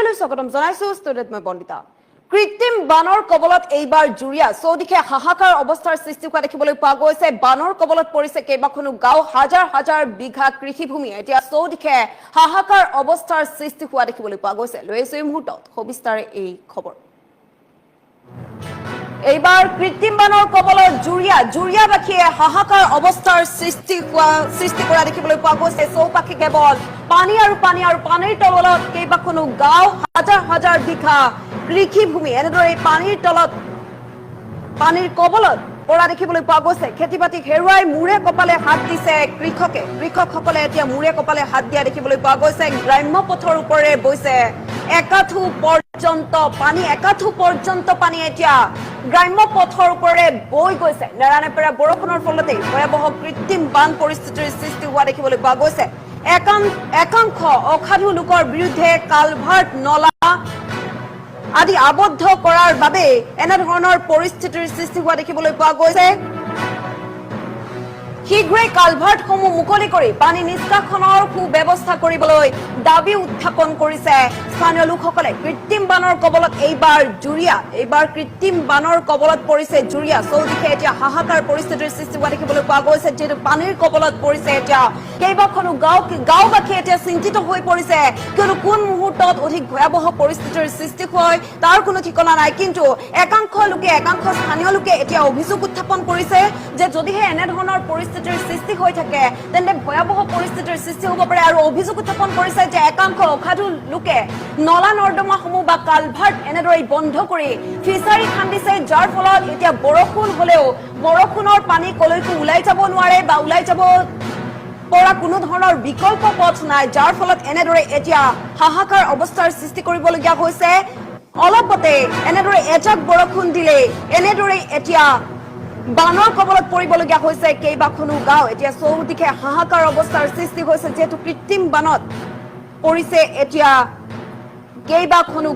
পৰ্যায়লৈ স্বাগতম জনাইছো ষ্টুডিঅ'ত মই বন্দিতা কৃত্ৰিম বানৰ কবলত এইবাৰ জুৰিয়া চৌদিশে হাহাকাৰ অৱস্থাৰ সৃষ্টি হোৱা দেখিবলৈ পোৱা গৈছে বানৰ কবলত পৰিছে কেইবাখনো গাঁও হাজাৰ হাজাৰ বিঘা কৃষিভূমি এতিয়া চৌদিশে হাহাকাৰ অৱস্থাৰ সৃষ্টি হোৱা দেখিবলৈ পোৱা গৈছে লৈছো এই মুহূৰ্তত সবিস্তাৰে এই খবৰ এইবাৰ কৃত্ৰিম বানৰ কবলত জুৰিয়াবাসীয়ে হাহাকাৰ অৱস্থাৰ সৃষ্টি কৰা দেখিবলৈ পোৱা গৈছে চৌপাশে কেৱল পানী আৰু পানীৰ তলত কেইবাখনো গাঁও হাজাৰ হাজাৰ বিঘা কৃষিভূমি এনেদৰে পানীৰ তলত পানীৰ কবলত পৰা দেখিবলৈ পোৱা গৈছে খেতি বাতি হেৰুৱাই মূৰে কপালে হাত দিছে কৃষকসকলে এতিয়া মূৰে কপালে হাত দিয়া দেখিবলৈ পোৱা গৈছে গ্ৰাম্য পথৰ ওপৰে বৈছে একাঠু পৰ্যন্ত পানী এতিয়া গ্ৰাম্য পথৰ ওপৰে বৈ গৈছে নেৰানেপেৰা বৰষুণৰ ফলতে ভয়াৱহ কৃত্ৰিম বান পৰিস্থিতিৰ সৃষ্টি হোৱা দেখিবলৈ পোৱা গৈছে একাংশ অসাধু লোকৰ বিৰুদ্ধে কালভাৰ্ট নলা আদি আবদ্ধ কৰাৰ বাবে এনেধৰণৰ পৰিস্থিতিৰ সৃষ্টি হোৱা দেখিবলৈ পোৱা গৈছে শীঘ্ৰে কালভাৰ্টসমূহ মুকলি কৰি পানী নিষ্কাশনৰ সুব্যৱস্থা কৰিবলৈ দাবী উত্থাপন কৰিছে স্থানীয় লোকসকলে কৃত্ৰিম বানৰ কবলত এইবাৰ কৃত্ৰিম বানৰ কবলত পৰিছে জুৰিয়া চৌদিশে এতিয়া হাহাকাৰ পৰিস্থিতিৰ সৃষ্টি হোৱা দেখিবলৈ পোৱা গৈছে যিহেতু পানীৰ কবলত পৰিছে এতিয়া কেইবাখনো গাঁওবাসী এতিয়া চিন্তিত হৈ পৰিছে কিয়নো কোন মুহূৰ্তত অধিক ভয়াৱহ পৰিস্থিতিৰ সৃষ্টি হয় তাৰ কোনো ঠিকনা নাই কিন্তু একাংশ স্থানীয় লোকে এতিয়া অভিযোগ উত্থাপন কৰিছে যে যদিহে এনেধৰণৰ পৰিস্থিতিৰ সৃষ্টি হৈ থাকে তেন্তে ভয়াৱহ পৰিস্থিতিৰ সৃষ্টি হ'ব পাৰে আৰু অভিযোগ উত্থাপন কৰিছে যে একাংশ অসাধু লোকে নলা নৰ্দমাসমূহ বা কালভাৰ্ট এনেদৰে বন্ধ কৰি ফিচাৰী খান্দিছে যাৰ ফলত এতিয়া বৰষুণ হলেও বৰষুণৰ পানী কলৈকো ওলাই যাব নোৱাৰে বা ওলাই যাব পৰা কোনো ধৰণৰ বিকল্প পথ নাই যাৰ ফলত এনেদৰে এতিয়া হাহাকাৰ অৱস্থাৰ সৃষ্টি কৰিবলগীয়া হৈছে অলপতে এনেদৰে এজাক বৰষুণ দিলে এনেদৰে এতিয়া বানৰ কবলত পৰিবলগীয়া হৈছে কেইবাখনো গাঁও এতিয়া চৌদিশে হাহাকাৰ অৱস্থাৰ সৃষ্টি হৈছে যিহেতু কৃত্ৰিম বানত পৰিছে এতিয়া কেইবাখনো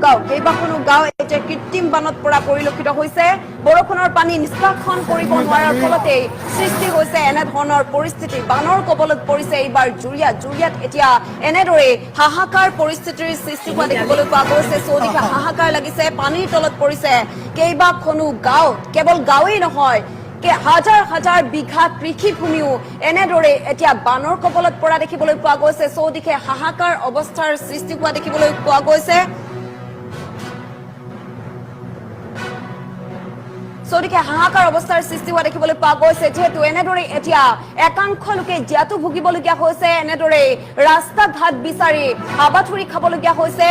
গাঁও এতিয়া কৃত্ৰিম বানত পৰা পৰিলক্ষিত হৈছে বৰষুণৰ পানী নিষ্কাশন কৰিব নোৱাৰাৰ ফলতে সৃষ্টি হৈছে এনেধৰণৰ পৰিস্থিতি বানৰ কবলত পৰিছে এইবাৰ জুৰিয়াত এতিয়া এনেদৰে হাহাকাৰ পৰিস্থিতিৰ সৃষ্টি হোৱা দেখিবলৈ পোৱা গৈছে চৌদিশে হাহাকাৰ লাগিছে পানীৰ তলত পৰিছে কেইবাখনো গাঁও কেৱল গাঁৱেই নহয় হাজাৰ হাজাৰ বিঘা কৃষিভূমিও এনেদৰে এতিয়া বানৰ কবলত পৰা দেখিবলৈ পোৱা গৈছে চৌদিশে হাহাকাৰ অৱস্থাৰ সৃষ্টি হোৱা দেখিবলৈ পোৱা গৈছে যিহেতু এনেদৰে এতিয়া একাংশ লোকে জীয়াতু ভুগিবলগীয়া হৈছে এনেদৰে ৰাস্তা ঘাট বিচাৰি হাবাথুৰি খাবলগীয়া হৈছে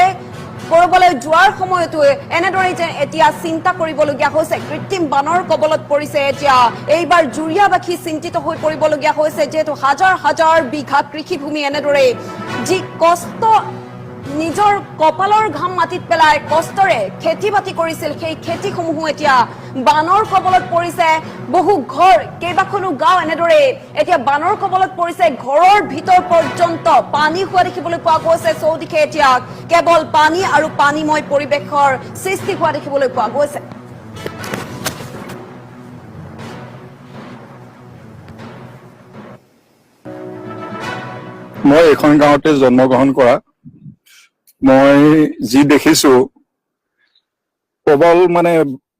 কৰবলৈ যোৱাৰ সময়তো এনেদৰে যে এতিয়া চিন্তা কৰিবলগীয়া হৈছে কৃত্ৰিম বানৰ কবলত পৰিছে এতিয়া এইবাৰ জুৰিয়াবাসী চিন্তিত হৈ পৰিবলগীয়া হৈছে যিহেতু হাজাৰ হাজাৰ বিঘা কৃষিভূমি এনেদৰে যি কষ্ট নিজৰ কপালৰ ঘাম মাটিত পেলাই কষ্টৰে খেতি বাতি কৰিছিল সেই খেতিসমূহ এতিয়া বানৰ কবলত পৰিছে বহু ঘৰ কেইবাখনো গাঁও এনেদৰে এতিয়া বানৰ কবলত পৰিছে ঘৰৰ ভিতৰ পৰ্যন্ত পানী হোৱা দেখিবলৈ পোৱা গৈছে চৌদিশে এতিয়া কেৱল পানী আৰু পানীময় পৰিৱেশৰ সৃষ্টি হোৱা দেখিবলৈ পোৱা গৈছে মই এখন গাঁৱতে জন্মগ্ৰহণ কৰা মই যি দেখিছো প্ৰবল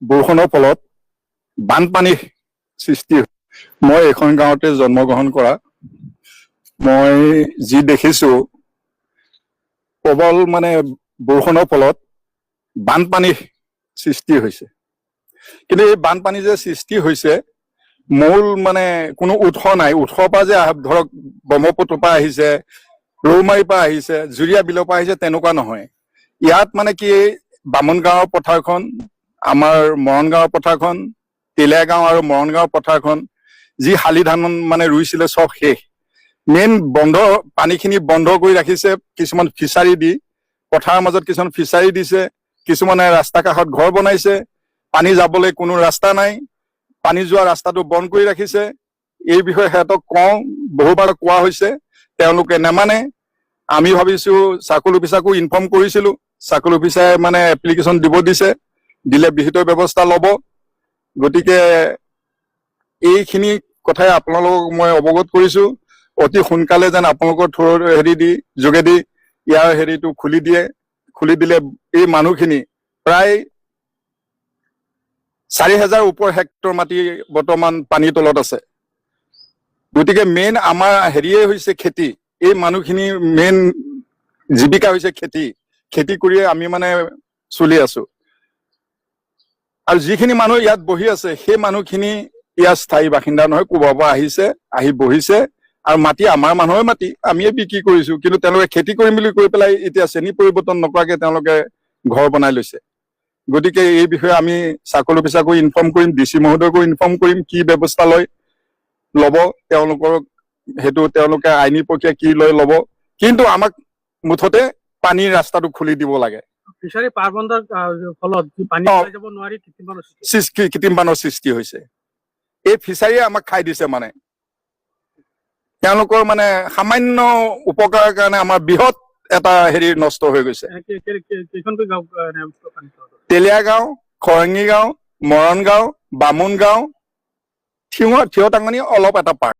বৰষুণৰ ফলত বানপানী সৃষ্টি মই এখন গাঁৱতে জন্মগ্ৰহণ কৰা মই যি দেখিছো প্ৰবল বৰষুণৰ ফলত বানপানী সৃষ্টি হৈছে কিন্তু এই বানপানী যে সৃষ্টি হৈছে মূল কোনো উৎস নাই উৎসৰ পৰা যে ধৰক ব্ৰহ্মপুত্ৰৰ পৰা আহিছে ৰৌমাৰীৰ পৰা আহিছে জুৰিয়া বিলৰ পৰা আহিছে তেনেকুৱা নহয় ইয়াত কি বামুণ গাঁৱৰ পথাৰখন আমাৰ মৰণ গাঁৱৰ পথাৰখন তিলীয়া গাঁও আৰু মৰণ গাঁৱৰ পথাৰখন যি শালি ধান ৰুইছিলে চব শেষ মেইন পানীখিনি বন্ধ কৰি ৰাখিছে কিছুমান ফিচাৰী দি পথাৰৰ মাজত কিছুমান ফিচাৰী দিছে কিছুমানে ৰাস্তা কাষত ঘৰ বনাইছে পানী যাবলৈ কোনো ৰাস্তা নাই পানী যোৱা ৰাস্তাটো বন্ধ কৰি ৰাখিছে এই বিষয়ে সিহঁতক বহুবাৰ কোৱা হৈছে তেওঁলোকে নেমানে আমি ভাবিছো চাৰ্কল অফিচাৰকো ইনফৰ্ম কৰিছিলো চাৰ্কল অফিচাৰে এপ্লিকেশ্যন দিব দিলে বিহিত ব্যৱস্থা ল'ব গতিকে এইখিনি কথাই আপোনালোকক মই অৱগত কৰিছো অতি সোনকালে যেন আপোনালোকৰ যোগেদি ইয়াৰ খুলি দিয়ে খুলি দিলে এই মানুহখিনি প্ৰায় 4,000 ওপৰ হেক্টৰ মাটি বৰ্তমান পানীৰ তলত আছে। গতিকে মেইন আমাৰ হেৰিয়ে হৈছে খেতি। এই মানুহখিনি মেইন জীৱিকা হৈছে খেতি। খেতি কৰিয়ে আমি মানে চলি আছো। আৰু যিখিনি মানুহ ইয়াত বহি আছে সেই মানুহখিনি ইয়াৰ স্থায়ী বাসিন্দা নহয়, ক'ৰবাৰ পৰা আহিছে, আহি বহিছে। আৰু মাটি আমাৰ মানুহৰ মাটি, আমিয়ে বিক্ৰী কৰিছো। কিন্তু তেওঁলোকে খেতি কৰিম বুলি কৈ পেলাই এতিয়া শ্ৰেণী পৰিৱৰ্তন নকৰাকে তেওঁলোকে ঘৰ বনাই লৈছে। গতিকে এই বিষয়ে আমি চাৰ্কল অফিচাৰকো ইনফৰ্ম কৰিম, DC মহোদয়কো ইনফৰ্ম কৰিম, কি ব্যৱস্থা ল'ব তেওঁলোকৰ, সেইটো তেওঁলোকে আইনী প্ৰক্ৰিয়া কি ল'ব। কিন্তু আমাক মুঠতে পানীৰ ৰাস্তাটো খুলি দিব লাগে। ফিচাৰী পাৰ বন্ধৰ ফলত পানী ওলাই যাব নোৱাৰি কৃত্ৰিম বানৰ সৃষ্টি হৈছে। এই ফিচাৰীয়ে আমাক খাই দিছে। মানে তেওঁলোকৰ মানে সামান্য উপকাৰৰ কাৰণে আমাৰ বৃহৎ এটা হেৰি নষ্ট হৈ গৈছে। তেলীয়া গাঁও, খৰঙি গাঁও, মৰণ গাঁও, বামুণ গাঁও, থিয় টাঙনি অলপ এটা পাৰ্ট।